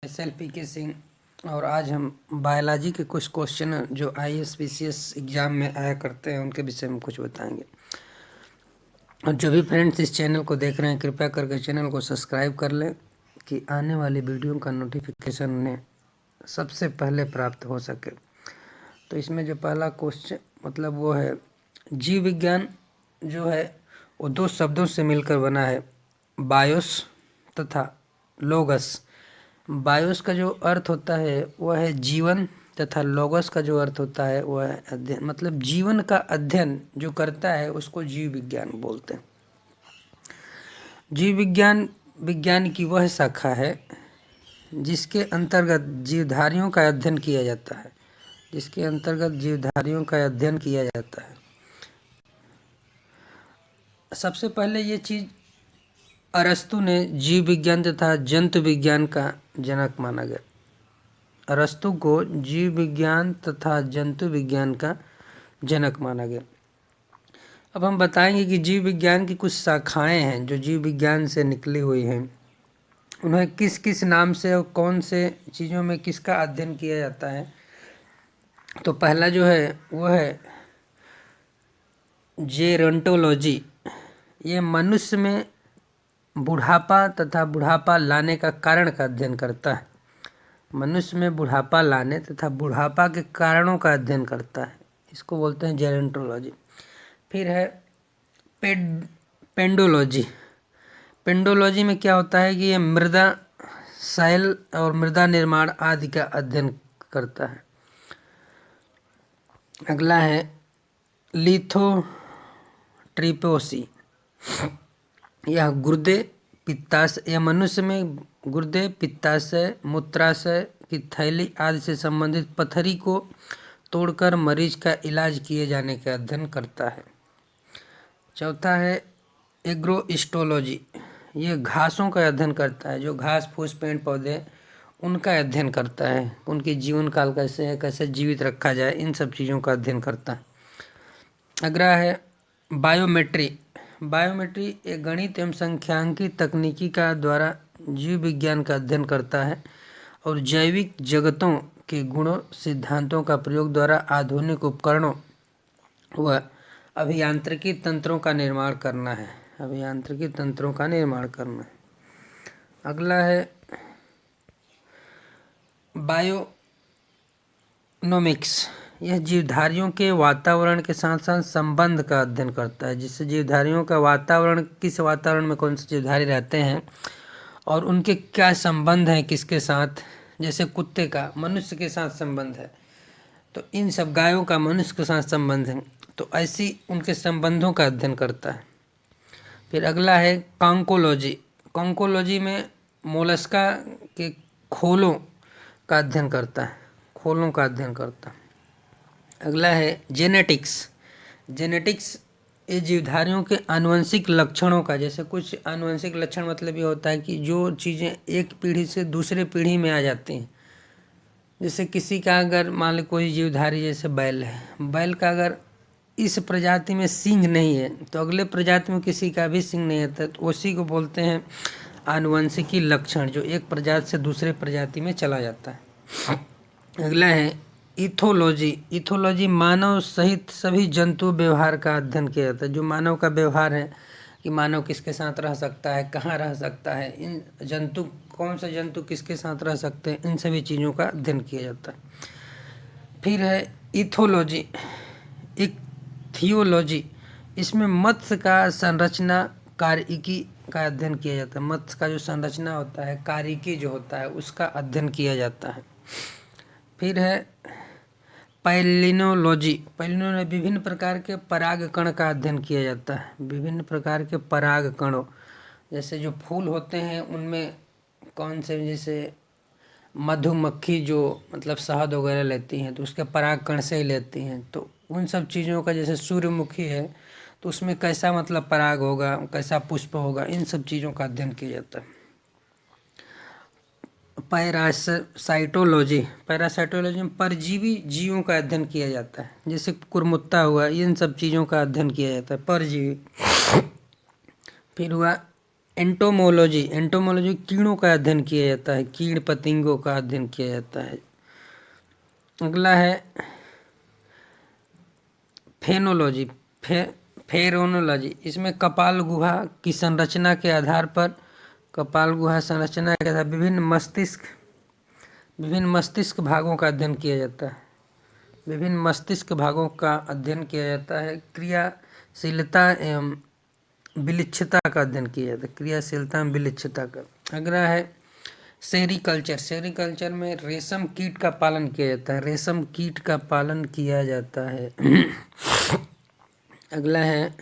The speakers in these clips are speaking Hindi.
SLPK सिंह और आज हम बायोलॉजी के कुछ क्वेश्चन जो IAS PCS एग्ज़ाम में आया करते हैं उनके विषय में कुछ बताएंगे। और जो भी फ्रेंड्स इस चैनल को देख रहे हैं कृपया करके चैनल को सब्सक्राइब कर लें कि आने वाली वीडियो का नोटिफिकेशन उन्हें सबसे पहले प्राप्त हो सके। तो इसमें जो पहला क्वेश्चन मतलब वो है जीव विज्ञान जो है वो दो शब्दों से मिलकर बना है, बायोस तथा लोगस। बायोस का जो अर्थ होता है वह है जीवन तथा लोगस का जो अर्थ होता है वह है अध्ययन, मतलब जीवन का अध्ययन जो करता है उसको जीव विज्ञान बोलते हैं। जीव विज्ञान विज्ञान की वह शाखा है जिसके अंतर्गत जीवधारियों का अध्ययन किया जाता है, जिसके अंतर्गत जीवधारियों का अध्ययन किया जाता है। सबसे पहले ये चीज़ अरस्तु ने जीव विज्ञान तथा जंतु विज्ञान का जनक माना गया। अरस्तु को जीव विज्ञान तथा जंतु विज्ञान का जनक माना गया। अब हम बताएंगे कि जीव विज्ञान की कुछ शाखाएं हैं जो जीव विज्ञान से निकली हुई हैं, उन्हें किस किस नाम से और कौन से चीज़ों में किसका अध्ययन किया जाता है। तो पहला जो है वो है जेरोंटोलॉजी। ये मनुष्य में बुढ़ापा तथा बुढ़ापा लाने का कारण का अध्ययन करता है। मनुष्य में बुढ़ापा लाने तथा बुढ़ापा के कारणों का अध्ययन करता है, इसको बोलते हैं जेरोंटोलॉजी। फिर है पेंडोलॉजी। पेंडोलॉजी में क्या होता है कि ये मृदा शैल और मृदा निर्माण आदि का अध्ययन करता है। अगला है लिथोट्रिपोसी। यह गुर्दे पित्ताशय, यह मनुष्य में गुर्दे पित्ताशय मूत्राशय की थैली आदि से संबंधित पथरी को तोड़कर मरीज का इलाज किए जाने का अध्ययन करता है। चौथा है एग्रोइस्टोलॉजी। ये घासों का अध्ययन करता है, जो घास फूस पेड़ पौधे उनका अध्ययन करता है, उनकी जीवन काल कैसे है, कैसे जीवित रखा जाए, इन सब चीज़ों का अध्ययन करता है। अगला है बायोमेट्री। बायोमेट्री एक गणित एवं सांख्यिकी तकनीकी का द्वारा जीव विज्ञान का अध्ययन करता है और जैविक जगतों के गुणों सिद्धांतों का प्रयोग द्वारा आधुनिक उपकरणों व अभियांत्रिकी तंत्रों का निर्माण करना है, अभियांत्रिकी तंत्रों का निर्माण करना है। अगला है बायोनोमिक्स। यह जीवधारियों के वातावरण के साथ साथ संबंध का अध्ययन करता है, जिससे जीवधारियों का वातावरण, किस वातावरण में कौन से जीवधारी रहते हैं और उनके क्या संबंध हैं किसके साथ। जैसे कुत्ते का मनुष्य के साथ संबंध है, तो इन सब गायों का मनुष्य के साथ संबंध है, तो ऐसी उनके संबंधों का अध्ययन करता है। फिर अगला है कॉन्कोलॉजी। कॉन्कोलॉजी में मोलस्का के खोलों का अध्ययन करता है, खोलों का अध्ययन करता है। अगला है जेनेटिक्स। जेनेटिक्स ये जीवधारियों के आनुवंशिक लक्षणों का, जैसे कुछ आनुवंशिक लक्षण मतलब ये होता है कि जो चीज़ें एक पीढ़ी से दूसरे पीढ़ी में आ जाती हैं। जैसे किसी का अगर मान लो कोई जीवधारी जैसे बैल है, बैल का अगर इस प्रजाति में सींग नहीं है तो अगले प्रजाति में किसी का भी सींग नहीं आता, तो उसी को बोलते हैं आनुवंशिकी लक्षण, जो एक प्रजाति से दूसरे प्रजाति में चला जाता है। अगला है इथोलॉजी। इथोलॉजी मानव सहित सभी जंतु व्यवहार का अध्ययन किया जाता है, जो मानव का व्यवहार है कि मानव किसके साथ रह सकता है, कहाँ रह सकता है, इन जंतु कौन से जंतु किसके साथ रह सकते हैं, इन सभी चीज़ों का अध्ययन किया जाता है। फिर है इथोलॉजी, इक्थियोलॉजी। इसमें मत्स्य का संरचना कार्यिकी का अध्ययन किया जाता है। मत्स्य का जो संरचना होता है, कार्यिकी जो होता है, उसका अध्ययन किया जाता है। फिर है पैलिनोलॉजी। पैलिनोलॉजी विभिन्न प्रकार के पराग कण का अध्ययन किया जाता है, विभिन्न प्रकार के पराग कणों, जैसे जो फूल होते हैं उनमें कौन से, जैसे मधुमक्खी जो मतलब शहद वगैरह लेती हैं तो उसके पराग कण से ही लेती हैं, तो उन सब चीज़ों का, जैसे सूर्यमुखी है तो उसमें कैसा मतलब पराग होगा, कैसा पुष्प होगा, इन सब चीज़ों का अध्ययन किया जाता है। पैरासाइटोलॉजी। पैरासाइटोलॉजी में परजीवी जीवों का अध्ययन किया जाता है, जैसे कुरमुत्ता हुआ, इन सब चीज़ों का अध्ययन किया जाता है, परजीवी। फिर हुआ एंटोमोलॉजी, एंटोमोलॉजी कीड़ों का अध्ययन किया जाता है, कीड़ पतंगों का अध्ययन किया जाता है। अगला है फेनोलॉजी, फेरोनोलॉजी, इसमें कपाल गुहा की संरचना के आधार पर, कपाल गुहा संरचना के आधार विभिन्न मस्तिष्क भागों का अध्ययन किया जाता है, विभिन्न मस्तिष्क भागों का अध्ययन किया जाता है। क्रियाशीलता एवं विलिच्छता का अध्ययन किया जाता है, क्रियाशीलता एवं विलिच्छता का। अगला है सेरीकल्चर, सेरीकल्चर में रेशम कीट का पालन किया जाता है, रेशम कीट का पालन किया जाता है। अगला है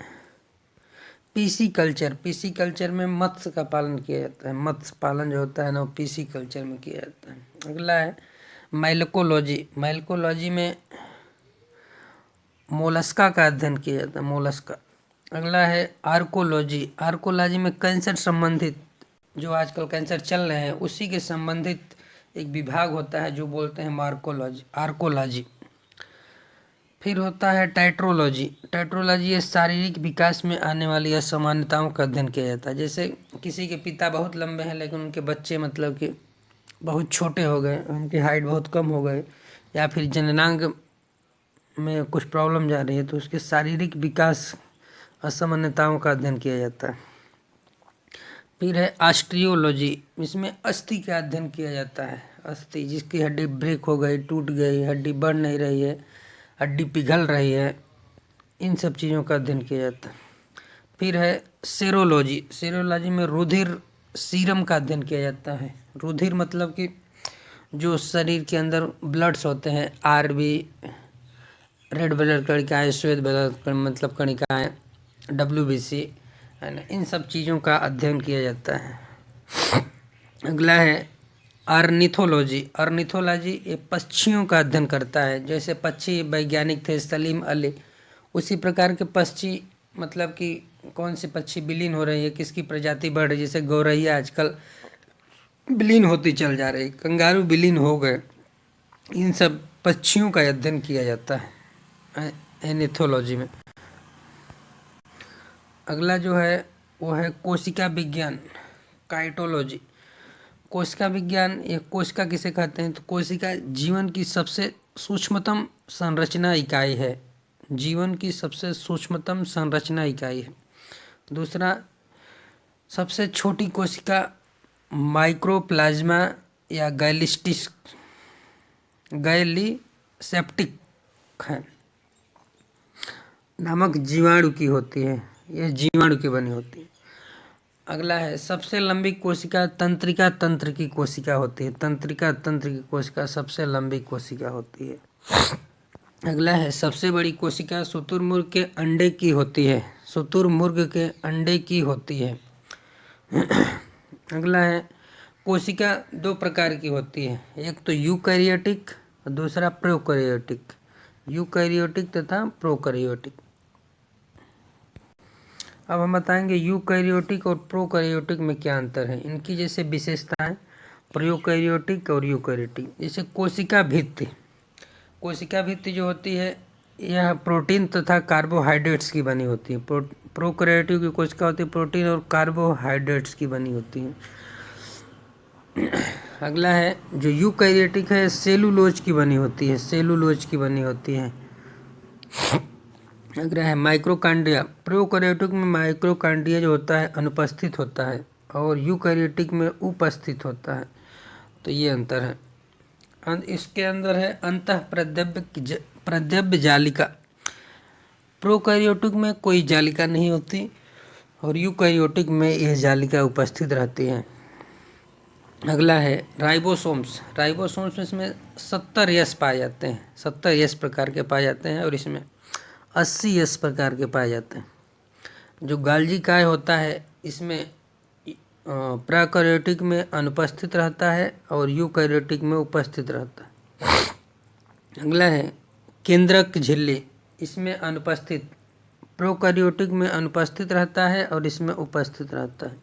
पीसी कल्चर, पीसी कल्चर में मत्स्य का पालन किया जाता है, मत्स्य पालन जो होता है ना वो पीसी कल्चर में किया जाता है। अगला है माइकोलॉजी, माइकोलॉजी में मोलस्का का अध्ययन किया जाता है, मोलस्का। अगला है आर्कोलॉजी, आर्कोलॉजी में कैंसर संबंधित, जो आजकल कैंसर चल रहे हैं उसी के संबंधित एक विभाग होता है जो बोलते हैं मार्कोलॉजी, आर्कोलॉजी। फिर होता है टाइट्रोलॉजी, टाइट्रोलॉजी ये शारीरिक विकास में आने वाली असामान्यताओं का अध्ययन किया जाता है। जैसे किसी के पिता बहुत लंबे हैं लेकिन उनके बच्चे मतलब कि बहुत छोटे हो गए, उनकी हाइट बहुत कम हो गए, या फिर जननांग में कुछ प्रॉब्लम जा रही है, तो उसके शारीरिक विकास असामान्यताओं का अध्ययन किया जाता है। फिर है ऑस्टियोलॉजी, इसमें अस्थि का अध्ययन किया जाता है, अस्थि जिसकी हड्डी ब्रेक हो गई, टूट गई, हड्डी बढ़ नहीं रही है, हड्डी पिघल रही है, इन सब चीज़ों का अध्ययन किया जाता है। फिर है सेरोलॉजी, सेरोलॉजी में रुधिर सीरम का अध्ययन किया जाता है। रुधिर मतलब कि जो शरीर के अंदर ब्लड्स होते हैं, आरबी, रेड ब्लड कणिकाएँ, श्वेत ब्लड मतलब कणिकाएँ, WBC है ना, इन सब चीज़ों का अध्ययन किया जाता है। अगला है ऑर्निथोलॉजी, ऑर्निथोलॉजी ये पक्षियों का अध्ययन करता है। जैसे पक्षी वैज्ञानिक थे सलीम अली, उसी प्रकार के पक्षी मतलब कि कौन से पक्षी विलीन हो रही है, किसकी प्रजाति बढ़ रही है। जैसे गौरैया आजकल विलीन होती चल जा रही, कंगारू विलीन हो गए, इन सब पक्षियों का अध्ययन किया जाता है एनिथोलॉजी में। अगला जो है वो है कोशिका विज्ञान, काइटोलॉजी। कोशिका विज्ञान, ये कोशिका किसे कहते हैं, तो कोशिका जीवन की सबसे सूक्ष्मतम संरचना इकाई है, जीवन की सबसे सूक्ष्मतम संरचना इकाई है। दूसरा, सबसे छोटी कोशिका माइक्रोप्लाज्मा या गैलीसेप्टिक है नामक जीवाणु की होती है, ये जीवाणु की बनी होती है। अगला है सबसे लंबी कोशिका तंत्रिका तंत्र की कोशिका होती है, तंत्रिका तंत्र की कोशिका सबसे लंबी कोशिका होती है। अगला है सबसे बड़ी कोशिका शुतुरमुर्ग के अंडे की होती है, शुतुरमुर्ग के अंडे की होती है। अगला है कोशिका दो प्रकार की होती है, एक तो यूकैरियोटिक और दूसरा प्रोकैरियोटिक, यूकैरियोटिक तथा प्रोकैरियोटिक। अब हम बताएंगे यूकैरियोटिक और प्रोकैरियोटिक में क्या अंतर है, इनकी जैसे विशेषताएं, प्रोकैरियोटिक और यूकैरियोटिक। जैसे कोशिका भित्ति, कोशिका भित्ति जो होती है यह प्रोटीन तथा कार्बोहाइड्रेट्स की बनी होती है। प्रोकैरियोटिक की कोशिका होती है प्रोटीन और कार्बोहाइड्रेट्स की बनी होती है। अगला है जो यूकैरियोटिक है सेलुलोज की बनी होती है, सेलुलोज की बनी होती है। अगला है माइक्रोकांड्रिया, प्रोकैरियोटिक में माइक्रोकांड्रिया जो होता है अनुपस्थित होता है और यूकैरियोटिक में उपस्थित होता है, तो ये अंतर है। इसके अंदर है प्रद्रव्य जालिका, प्रोकैरियोटिक में कोई जालिका नहीं होती और यूकैरियोटिक में यह जालिका उपस्थित रहती है। अगला है राइबोसोम्स, राइबोसोम्स में इसमें 70 यस पाए जाते हैं, 70 यस प्रकार के पाए जाते हैं और इसमें 80 यस प्रकार के पाए जाते हैं। जो गाल्जी काय होता है इसमें प्रोकैरियोटिक में अनुपस्थित रहता है और यूकैरियोटिक में उपस्थित रहता है। अगला है केंद्रक झिल्ली, इसमें अनुपस्थित, प्रोकैरियोटिक में अनुपस्थित रहता है और इसमें उपस्थित रहता है।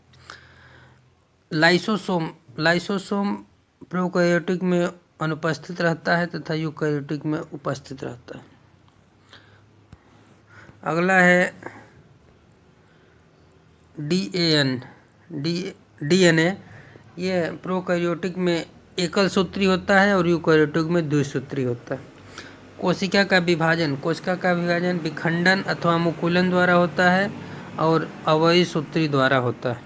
लाइसोसोम, लाइसोसोम प्रोकैरियोटिक में अनुपस्थित रहता है तथा यूकैरियोटिक में उपस्थित रहता है। अगला है DAN, डीएनए, ये प्रोकैरियोटिक में एकल सूत्री होता है और यूकैरियोटिक में द्विसूत्री होता है। कोशिका का विभाजन विखंडन अथवा मुकुलन द्वारा होता है और अवयवी सूत्री द्वारा होता है।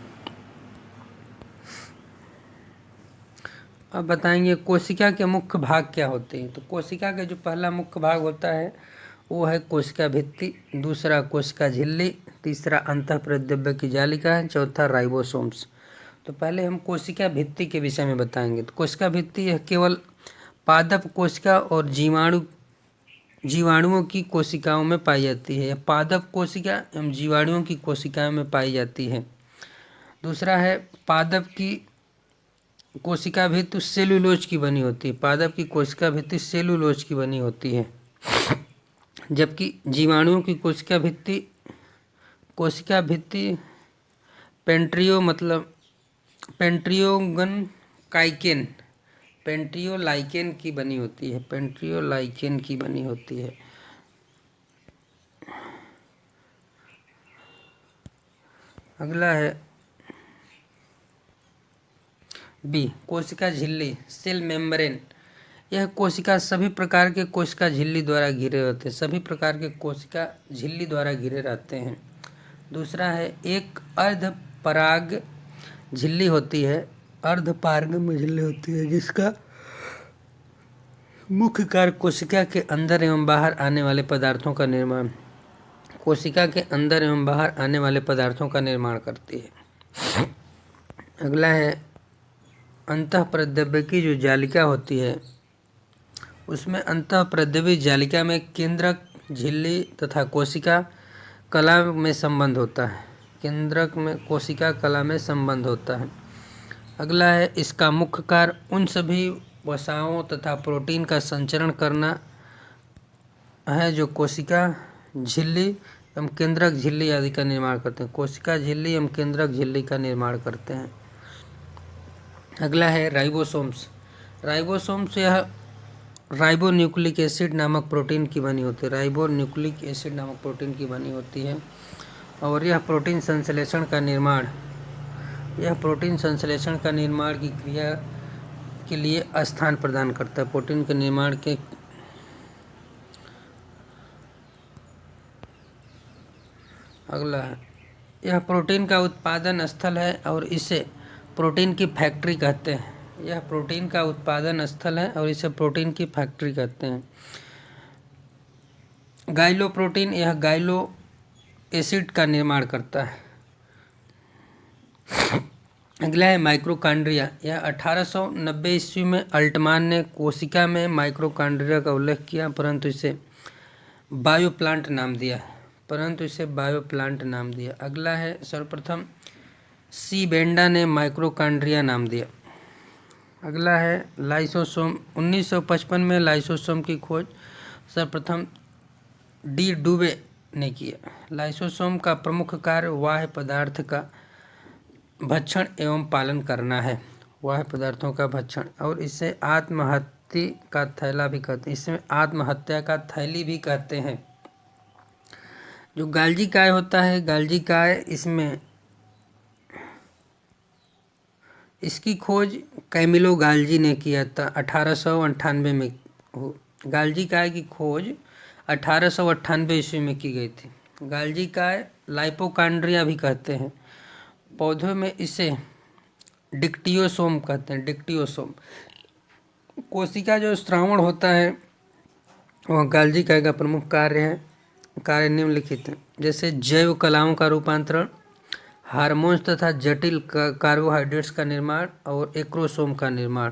अब बताएंगे कोशिका के मुख्य भाग क्या होते हैं। तो कोशिका का जो पहला मुख्य भाग होता है वो है कोशिका भित्ति, दूसरा कोशिका झिल्ली, तीसरा अंतःप्राद्रव्य की जालिका है, चौथा राइबोसोम्स। तो पहले हम कोशिका भित्ति के विषय में बताएंगे। तो कोशिका भित्ति यह केवल पादप कोशिका और जीवाणुओं की कोशिकाओं में पाई जाती है। यह पादप कोशिका एवं जीवाणुओं की कोशिकाओं में पाई जाती है। दूसरा है पादप की कोशिका भित्ति सेलुलोज की बनी होती है। पादप की कोशिका भित्ति सेलुलोज की बनी होती है, जबकि जीवाणुओं की कोशिका भित्ति पेंट्रियोलाइकेन की बनी होती है। अगला है बी, कोशिका झिल्ली, सेल मेम्ब्रेन। यह कोशिका सभी प्रकार के कोशिका झिल्ली द्वारा घिरे रहते हैं। दूसरा है एक अर्धपराग झिल्ली होती है, जिसका मुख्य कार्य कोशिका के अंदर एवं बाहर आने वाले पदार्थों का निर्माण करती है। अगला है अंतःप्राद्रव्य की जो जालिका होती है, उसमें अंतःप्राद्रव्य जालिका में केंद्रक, झिल्ली तथा कोशिका कला में संबंध होता है। अगला है इसका मुख्य कार्य उन सभी वसाओं तथा प्रोटीन का संचरण करना है जो कोशिका झिल्ली एवं केंद्रक झिल्ली आदि का निर्माण करते हैं। कोशिका झिल्ली एवं केंद्रक झिल्ली का निर्माण करते हैं। अगला है राइबोसोम्स। यह राइबोन्यूक्लिक एसिड नामक प्रोटीन की बनी होती है और यह प्रोटीन संश्लेषण का निर्माण की क्रिया के लिए स्थान प्रदान करता है। प्रोटीन के निर्माण के अगला है यह प्रोटीन का उत्पादन स्थल है और इसे प्रोटीन की फैक्ट्री कहते हैं। गाइलोप्रोटीन, यह गाइलो एसिड का निर्माण करता है। अगला है माइक्रोकांड्रिया। यह 1890 ईस्वी में अल्टमान ने कोशिका में माइक्रोकांड्रिया का उल्लेख किया, परंतु इसे बायोप्लांट नाम दिया। अगला है सर्वप्रथम सी बेंडा ने माइक्रोकांड्रिया नाम दिया। अगला है लाइसोसोम। 1955 में लाइसोसोम की खोज सर्वप्रथम डी डुवे ने किया। लाइसोसोम का प्रमुख कार्य बाह्य पदार्थ का भक्षण एवं पालन करना है, और इसे आत्महत्या का थैली भी कहते हैं। जो गाल्जी काय होता है, इसमें इसकी खोज कैमिलो गाल्जी ने किया था 1898 में। गाल्जी काय की खोज 1898 ईस्वी में की गई थी। गाल्जी काय लाइपोकांड्रिया भी कहते हैं। पौधों में इसे डिक्टियोसोम कहते हैं। कोशिका जो श्रावण होता है वह गाल्जी काय का प्रमुख कार्य निम्नलिखित है, जैसे जैव कलाओं का रूपांतरण, हार्मोन्स तथा जटिल कार्बोहाइड्रेट्स का निर्माण और एक्रोसोम का निर्माण।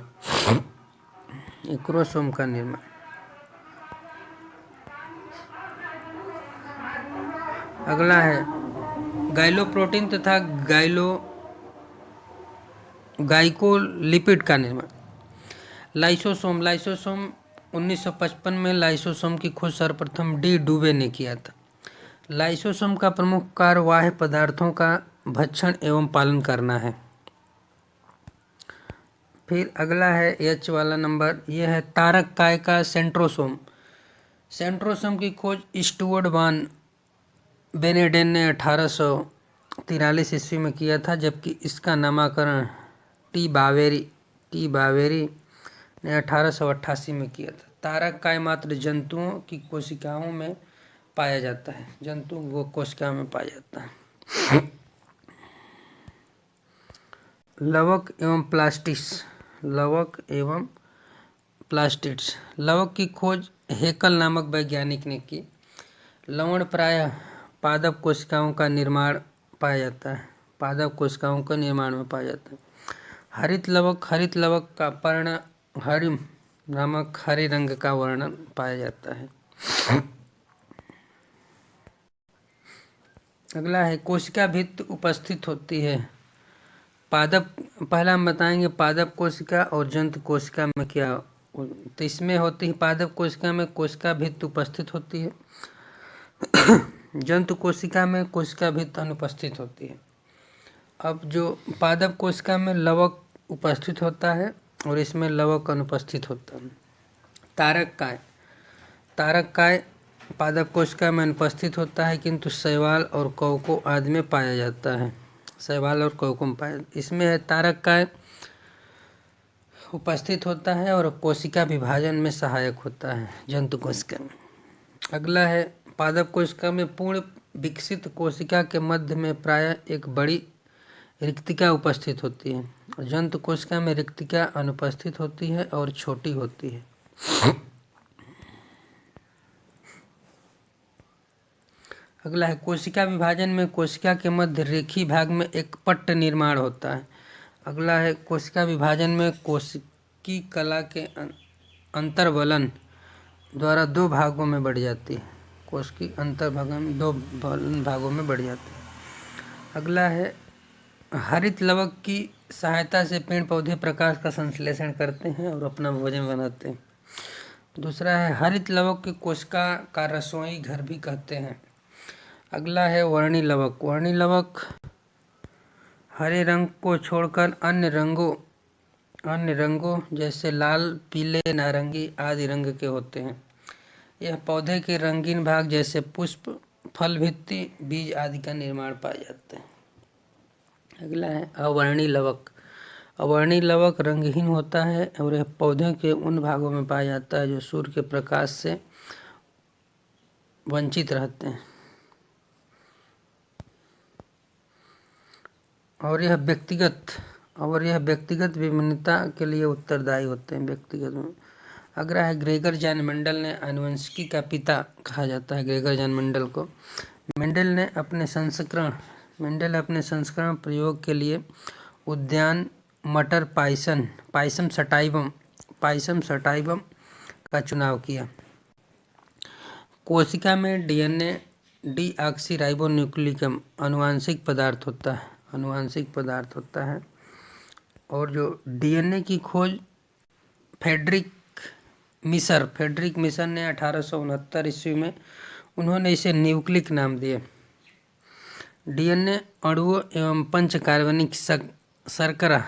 अगला है गाइलोप्रोटीन तथा गाइकोलिपिड का निर्माण। लाइसोसोम 1955 में लाइसोसोम की खोज सर्वप्रथम डी डुवे ने किया था। लाइसोसोम का प्रमुख कार्य बाह्य पदार्थों का भक्षण एवं पालन करना है। फिर अगला है एच वाला नंबर, यह है तारक काय का सेंट्रोसोम की खोज स्टुअर्ट वान बेनेडेन ने 1800 1843 ईस्वी में किया था, जबकि इसका नामकरण टी बावेरी ने 1888 में किया था। तारक काय मात्र जंतुओं की कोशिकाओं में पाया जाता है, जंतु वो कोशिकाओं में पाया जाता है। लवक एवं प्लास्टिड्स। लवक की खोज हेकल नामक वैज्ञानिक ने की। लवण प्रायः पादप कोशिकाओं का निर्माण पाया जाता है, पादप कोशिकाओं का निर्माण में पाया जाता है। हरित लवक का पर्ण हरिम नामक हरे रंग का वर्णन पाया जाता है। अगला है कोशिका भित्ति उपस्थित होती है। पहला हम बताएंगे पादप कोशिका और जंतु कोशिका में क्या, तो इसमें होती है पादप कोशिका में कोशिका भित्ति उपस्थित होती है, जंतु कोशिका में कोशिका भित्ति अनुपस्थित होती है। अब जो पादप कोशिका में लवक उपस्थित होता है और इसमें लवक अनुपस्थित होता है। तारक काय पादप कोशिका में अनुपस्थित होता है, किंतु शैवाल और कवकों आदि में पाया जाता है। शैवाल और कवकों में पाया, इसमें है तारक काय उपस्थित होता है और कोशिका विभाजन में सहायक होता है जंतु कोशिका में। अगला है पादप कोशिका में पूर्ण विकसित कोशिका के मध्य में प्रायः एक बड़ी रिक्तिका उपस्थित होती है। जंतु कोशिका में रिक्तिका अनुपस्थित होती है और छोटी होती है। अगला है कोशिका विभाजन में कोशिका के मध्य रेखीय भाग में एक पट्ट निर्माण होता है। अगला है कोशिका विभाजन में कोशिकी कला के अंतर्वलन द्वारा दो भागों में बढ़ जाती है। कोशिकी अंतर्भागन दो भागों में बढ़ जाती है। अगला है हरित लवक की सहायता से पेड़ पौधे प्रकाश का संश्लेषण करते हैं और अपना भोजन बनाते हैं। दूसरा है हरित लवक की कोशिका का रसोई घर भी कहते हैं। अगला है वर्णी लवक हरे रंग को छोड़कर अन्य रंगों जैसे लाल, पीले, नारंगी आदि रंग के होते हैं। यह पौधे के रंगीन भाग जैसे पुष्प, फल भित्ति, बीज आदि का निर्माण पाए जाते हैं। अगला है अवर्णी लवक रंगहीन होता है और यह पौधे के उन भागों में पाया जाता है जो सूर्य के प्रकाश से वंचित रहते हैं और यह व्यक्तिगत विभिन्नता के लिए उत्तरदायी होते हैं। व्यक्तिगत। अगला है ग्रेगर जॉन मेंडल ने आनुवंशिकी का पिता कहा जाता है ग्रेगर जॉन मेंडल को। मेंडल अपने संस्करण प्रयोग के लिए उद्यान मटर पाइसम सटाइवम का चुनाव किया। कोशिका में डीएनए डीऑक्सीराइबोन्यूक्लिकम आनुवांशिक पदार्थ होता है और जो डीएनए की खोज फ्रेडरिक मिशर ने 1869 ईस्वी में उन्होंने इसे न्यूक्लिक नाम दिया। डीएनए अणुओं एवं पंच कार्बनिक शर्करा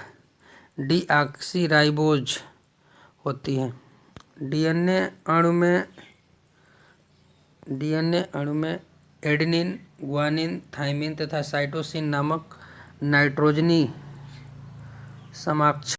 डीऑक्सीराइबोज होती है। डीएनए अणु में एडेनिन, ग्वानिन, थाइमिन तथा साइटोसिन नामक नाइट्रोजनी समाक्षर